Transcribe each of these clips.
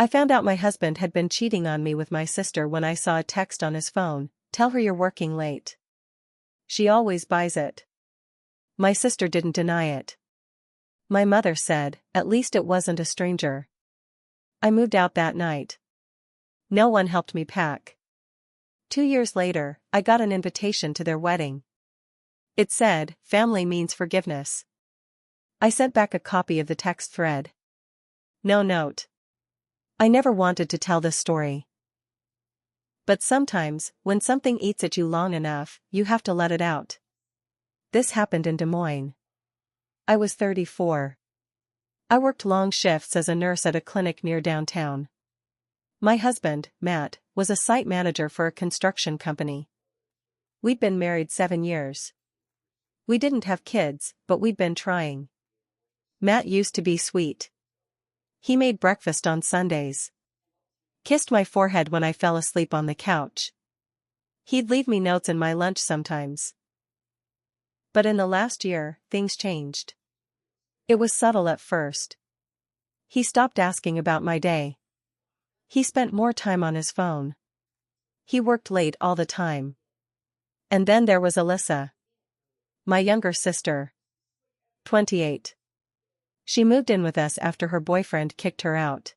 I found out my husband had been cheating on me with my sister when I saw a text on his phone, "Tell her you're working late. She always buys it." My sister didn't deny it. My mother said, "At least it wasn't a stranger." I moved out that night. No one helped me pack. 2 years later, I got an invitation to their wedding. It said, "Family means forgiveness." I sent back a copy of the text thread. No note. I never wanted to tell this story. But sometimes, when something eats at you long enough, you have to let it out. This happened in Des Moines. I was 34. I worked long shifts as a nurse at a clinic near downtown. My husband, Matt, was a site manager for a construction company. We'd been married 7 years. We didn't have kids, but we'd been trying. Matt used to be sweet. He made breakfast on Sundays. Kissed my forehead when I fell asleep on the couch. He'd leave me notes in my lunch sometimes. But in the last year, things changed. It was subtle at first. He stopped asking about my day. He spent more time on his phone. He worked late all the time. And then there was Alyssa. My younger sister. 28. She moved in with us after her boyfriend kicked her out.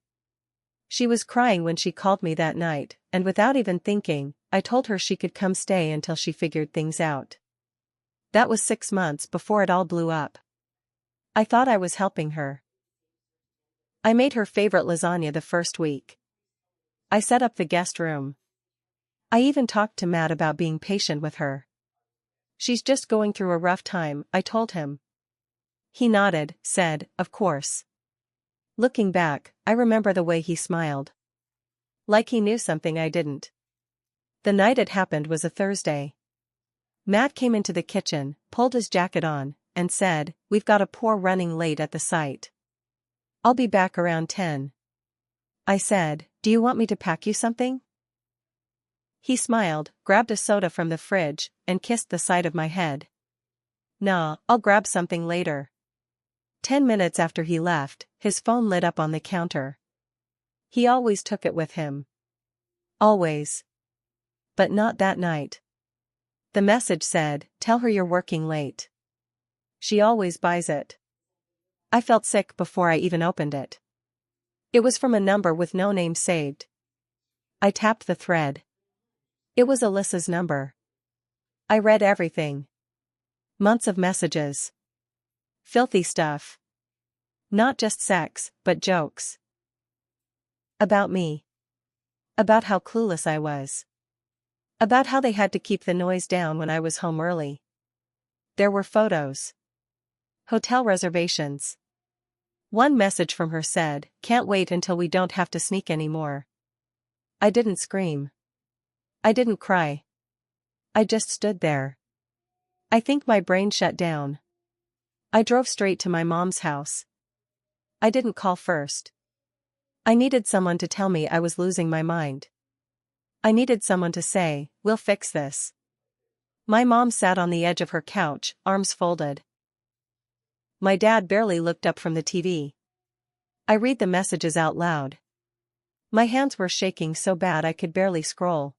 She was crying when she called me that night, and without even thinking, I told her she could come stay until she figured things out. That was 6 months before it all blew up. I thought I was helping her. I made her favorite lasagna the first week. I set up the guest room. I even talked to Matt about being patient with her. "She's just going through a rough time," I told him. He nodded, said, "Of course." Looking back, I remember the way he smiled. Like he knew something I didn't. The night it happened was a Thursday. Matt came into the kitchen, pulled his jacket on, and said, "We've got a pour running late at the site. I'll be back around 10. I said, "Do you want me to pack you something?" He smiled, grabbed a soda from the fridge, and kissed the side of my head. "Nah, I'll grab something later." 10 minutes after he left, his phone lit up on the counter. He always took it with him. Always. But not that night. The message said, "Tell her you're working late. She always buys it." I felt sick before I even opened it. It was from a number with no name saved. I tapped the thread. It was Alyssa's number. I read everything. Months of messages. Filthy stuff. Not just sex, but jokes. About me. About how clueless I was. About how they had to keep the noise down when I was home early. There were photos. Hotel reservations. One message from her said, "Can't wait until we don't have to sneak anymore." I didn't scream. I didn't cry. I just stood there. I think my brain shut down. I drove straight to my mom's house. I didn't call first. I needed someone to tell me I was losing my mind. I needed someone to say, "We'll fix this." My mom sat on the edge of her couch, arms folded. My dad barely looked up from the TV. I read the messages out loud. My hands were shaking so bad I could barely scroll.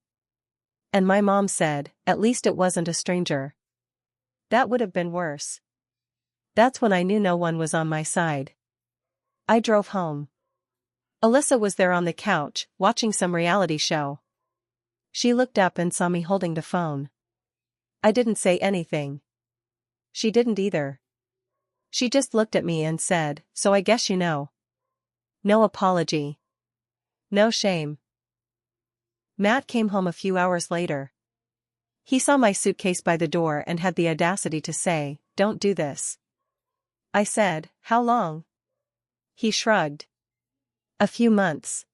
And my mom said, "At least it wasn't a stranger." That would have been worse. That's when I knew no one was on my side. I drove home. Alyssa was there on the couch, watching some reality show. She looked up and saw me holding the phone. I didn't say anything. She didn't either. She just looked at me and said, "So I guess you know." No apology. No shame. Matt came home a few hours later. He saw my suitcase by the door and had the audacity to say, "Don't do this." I said, "How long?" He shrugged. "A few months."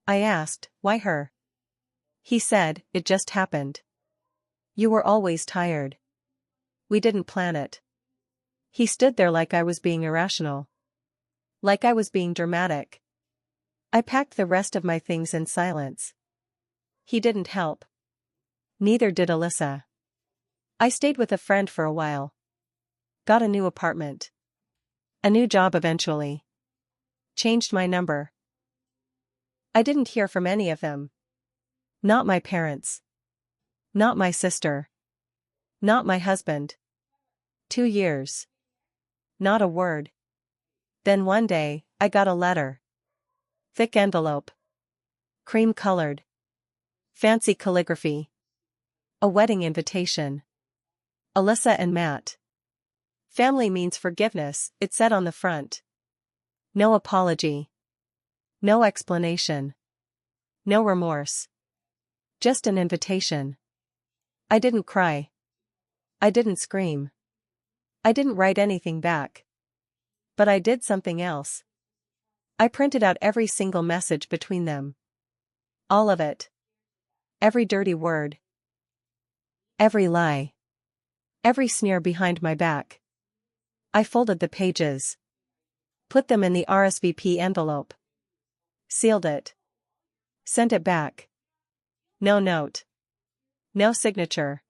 I asked, "Why her?" He said, "It just happened. You were always tired. We didn't plan it." He stood there like I was being irrational. Like I was being dramatic. I packed the rest of my things in silence. He didn't help. Neither did Alyssa. I stayed with a friend for a while. Got a new apartment. A new job eventually. Changed my number. I didn't hear from any of them. Not my parents. Not my sister. Not my husband. 2 years. Not a word. Then one day, I got a letter. Thick envelope. Cream-colored. Fancy calligraphy. A wedding invitation. Alyssa and Matt. Family means forgiveness, it said on the front. No apology. No explanation. No remorse. Just an invitation. I didn't cry. I didn't scream. I didn't write anything back. But I did something else. I printed out every single message between them. All of it. Every dirty word. Every lie. Every sneer behind my back. I folded the pages. Put them in the RSVP envelope. Sealed it. Sent it back. No note. No signature.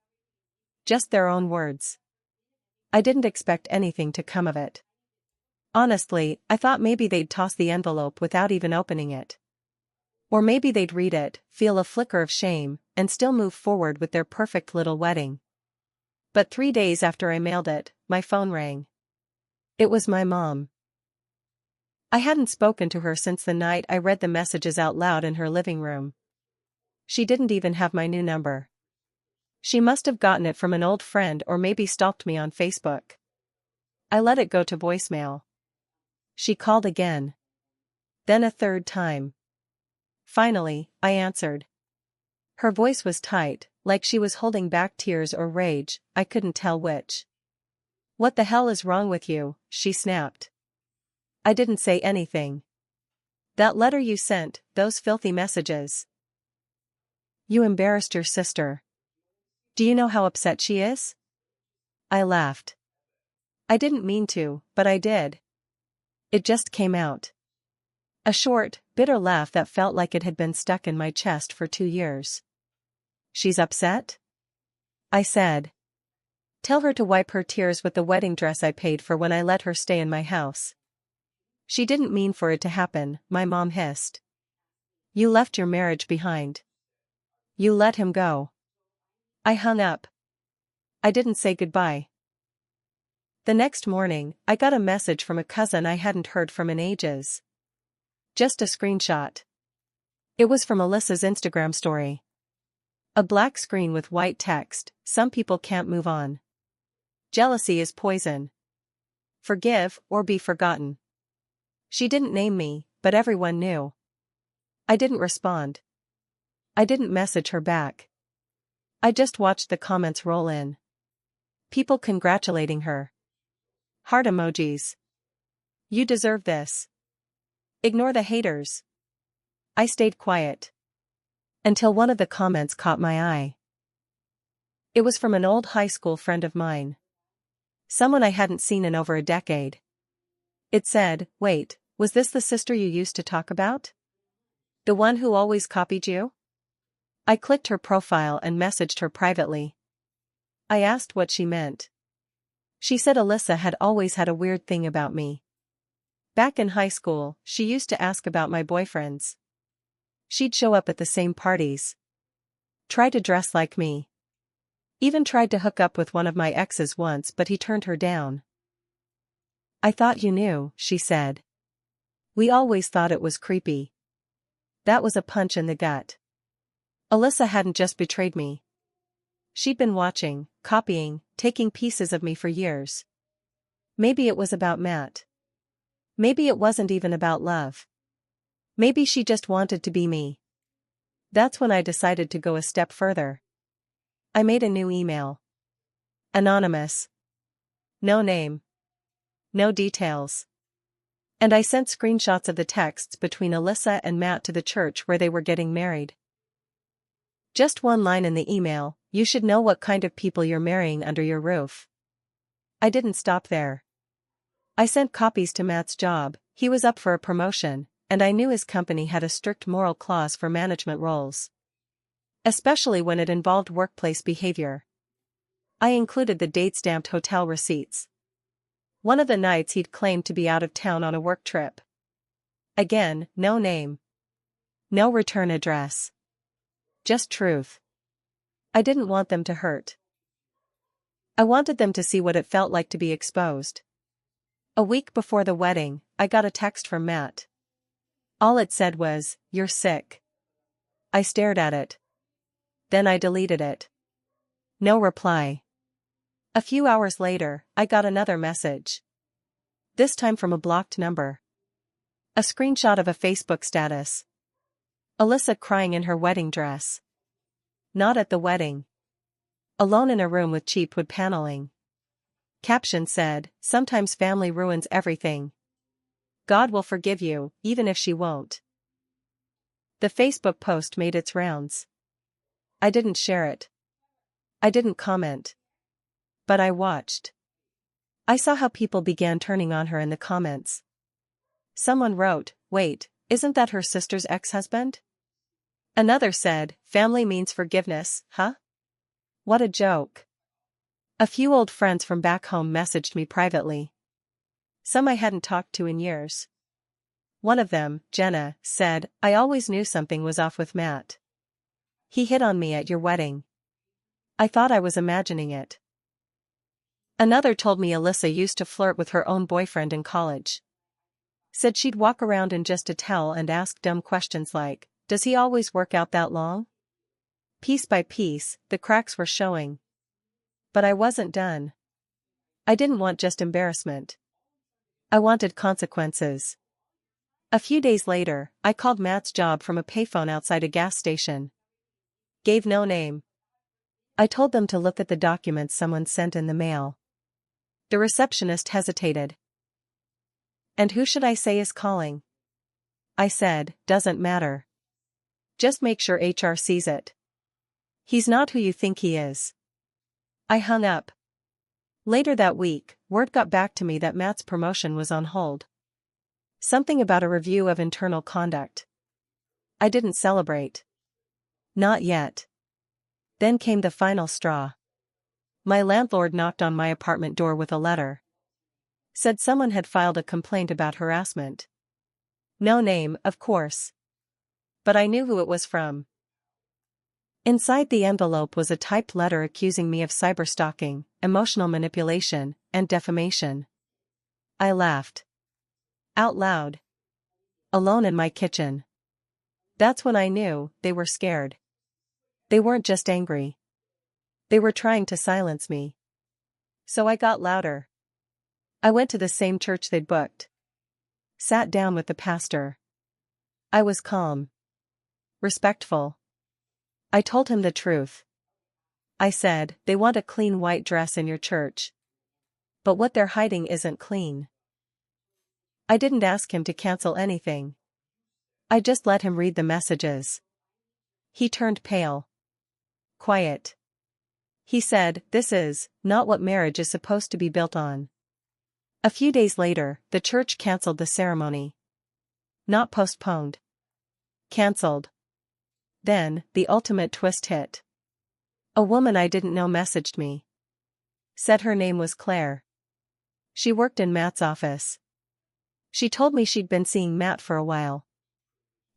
Just their own words. I didn't expect anything to come of it. Honestly, I thought maybe they'd toss the envelope without even opening it. Or maybe they'd read it, feel a flicker of shame, and still move forward with their perfect little wedding. But 3 days after I mailed it, my phone rang. It was my mom. I hadn't spoken to her since the night I read the messages out loud in her living room. She didn't even have my new number. She must have gotten it from an old friend or maybe stalked me on Facebook. I let it go to voicemail. She called again. Then a third time. Finally, I answered. Her voice was tight, like she was holding back tears or rage, I couldn't tell which. What the hell is wrong with you? She snapped. I didn't say anything. That letter you sent, those filthy messages. You embarrassed your sister. Do you know how upset she is? I laughed. I didn't mean to, but I did. It just came out. A short, bitter laugh that felt like it had been stuck in my chest for 2 years. She's upset? I said. Tell her to wipe her tears with the wedding dress I paid for when I let her stay in my house. She didn't mean for it to happen, my mom hissed. You left your marriage behind. You let him go. I hung up. I didn't say goodbye. The next morning, I got a message from a cousin I hadn't heard from in ages. Just a screenshot. It was from Alyssa's Instagram story. A black screen with white text, some people can't move on. Jealousy is poison. Forgive or be forgotten. She didn't name me, but everyone knew. I didn't respond. I didn't message her back. I just watched the comments roll in. People congratulating her. Heart emojis. You deserve this. Ignore the haters. I stayed quiet. Until one of the comments caught my eye. It was from an old high school friend of mine. Someone I hadn't seen in over a decade. It said, wait, was this the sister you used to talk about? The one who always copied you? I clicked her profile and messaged her privately. I asked what she meant. She said Alyssa had always had a weird thing about me. Back in high school, she used to ask about my boyfriends. She'd show up at the same parties. Try to dress like me. Even tried to hook up with one of my exes once, but he turned her down. I thought you knew, she said. We always thought it was creepy. That was a punch in the gut. Alyssa hadn't just betrayed me. She'd been watching, copying, taking pieces of me for years. Maybe it was about Matt. Maybe it wasn't even about love. Maybe she just wanted to be me. That's when I decided to go a step further. I made a new email. Anonymous. No name. No details. And I sent screenshots of the texts between Alyssa and Matt to the church where they were getting married. Just one line in the email, you should know what kind of people you're marrying under your roof. I didn't stop there. I sent copies to Matt's job, he was up for a promotion, and I knew his company had a strict moral clause for management roles. Especially when it involved workplace behavior. I included the date-stamped hotel receipts. One of the nights he'd claimed to be out of town on a work trip. Again, no name. No return address. Just truth. I didn't want them to hurt. I wanted them to see what it felt like to be exposed. A week before the wedding, I got a text from Matt. All it said was, "You're sick." I stared at it. Then I deleted it. No reply. A few hours later, I got another message. This time from a blocked number. A screenshot of a Facebook status. Alyssa crying in her wedding dress. Not at the wedding. Alone in a room with cheap wood paneling. Caption said, "Sometimes family ruins everything. God will forgive you, even if she won't." The Facebook post made its rounds. I didn't share it. I didn't comment. But I watched. I saw how people began turning on her in the comments. Someone wrote, "Wait, isn't that her sister's ex-husband?" Another said, "Family means forgiveness, huh? What a joke." A few old friends from back home messaged me privately. Some I hadn't talked to in years. One of them, Jenna, said, "I always knew something was off with Matt. He hit on me at your wedding. I thought I was imagining it." Another told me Alyssa used to flirt with her own boyfriend in college. Said she'd walk around in just a towel and ask dumb questions like, "Does he always work out that long?" Piece by piece, the cracks were showing. But I wasn't done. I didn't want just embarrassment. I wanted consequences. A few days later, I called Matt's job from a payphone outside a gas station. Gave no name. I told them to look at the documents someone sent in the mail. The receptionist hesitated. "And who should I say is calling?" I said, "Doesn't matter. Just make sure HR sees it. He's not who you think he is." I hung up. Later that week, word got back to me that Matt's promotion was on hold. Something about a review of internal conduct. I didn't celebrate. Not yet. Then came the final straw. My landlord knocked on my apartment door with a letter. Said someone had filed a complaint about harassment. No name, of course. But I knew who it was from. Inside the envelope was a typed letter accusing me of cyberstalking, emotional manipulation, and defamation. I laughed. Out loud. Alone in my kitchen. That's when I knew they were scared. They weren't just angry. They were trying to silence me. So I got louder. I went to the same church they'd booked. Sat down with the pastor. I was calm. Respectful. I told him the truth. I said, "They want a clean white dress in your church. But what they're hiding isn't clean." I didn't ask him to cancel anything. I just let him read the messages. He turned pale. Quiet. He said, "This is not what marriage is supposed to be built on." A few days later, the church canceled the ceremony. Not postponed. Canceled. Then, the ultimate twist hit. A woman I didn't know messaged me. Said her name was Claire. She worked in Matt's office. She told me she'd been seeing Matt for a while.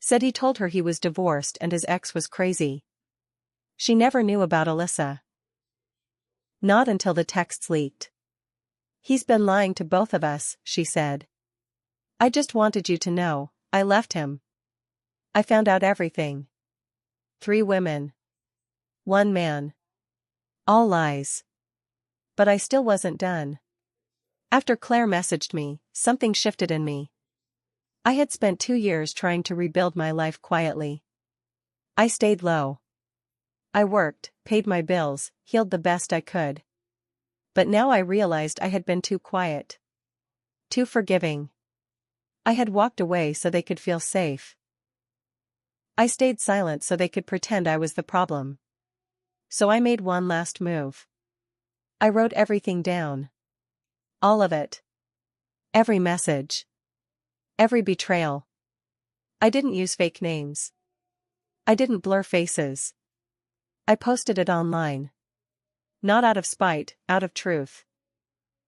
Said he told her he was divorced and his ex was crazy. She never knew about Alyssa. Not until the texts leaked. "He's been lying to both of us," she said. "I just wanted you to know, I left him. I found out everything. 3 women. 1 man. All lies." But I still wasn't done. After Claire messaged me, something shifted in me. I had spent 2 years trying to rebuild my life quietly. I stayed low. I worked, paid my bills, healed the best I could. But now I realized I had been too quiet. Too forgiving. I had walked away so they could feel safe. I stayed silent so they could pretend I was the problem. So I made one last move. I wrote everything down. All of it. Every message. Every betrayal. I didn't use fake names. I didn't blur faces. I posted it online. Not out of spite, out of truth.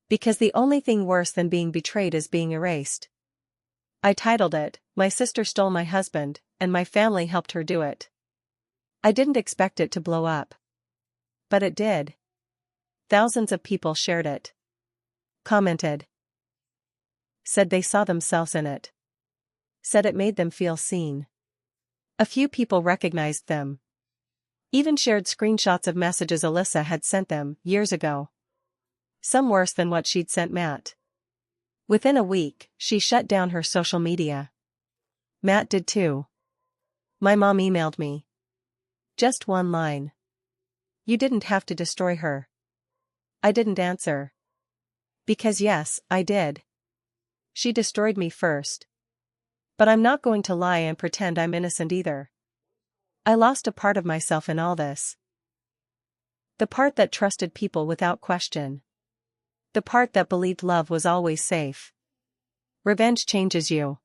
Because the only thing worse than being betrayed is being erased. I titled it, "My Sister Stole My Husband, and My Family Helped Her Do It." I didn't expect it to blow up. But it did. Thousands of people shared it. Commented. Said they saw themselves in it. Said it made them feel seen. A few people recognized them. Even shared screenshots of messages Alyssa had sent them years ago. Some worse than what she'd sent Matt. Within a week, she shut down her social media. Matt did too. My mom emailed me. Just one line. "You didn't have to destroy her." I didn't answer. Because yes, I did. She destroyed me first. But I'm not going to lie and pretend I'm innocent either. I lost a part of myself in all this. The part that trusted people without question. The part that believed love was always safe. Revenge changes you.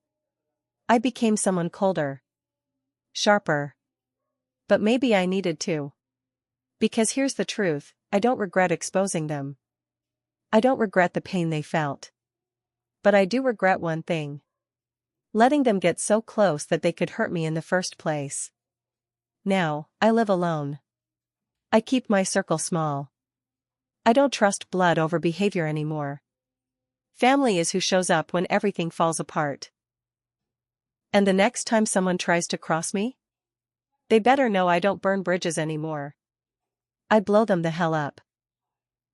I became someone colder. Sharper. But maybe I needed to. Because here's the truth, I don't regret exposing them. I don't regret the pain they felt. But I do regret one thing. Letting them get so close that they could hurt me in the first place. Now, I live alone. I keep my circle small. I don't trust blood over behavior anymore. Family is who shows up when everything falls apart. And the next time someone tries to cross me, they better know I don't burn bridges anymore. I blow them the hell up.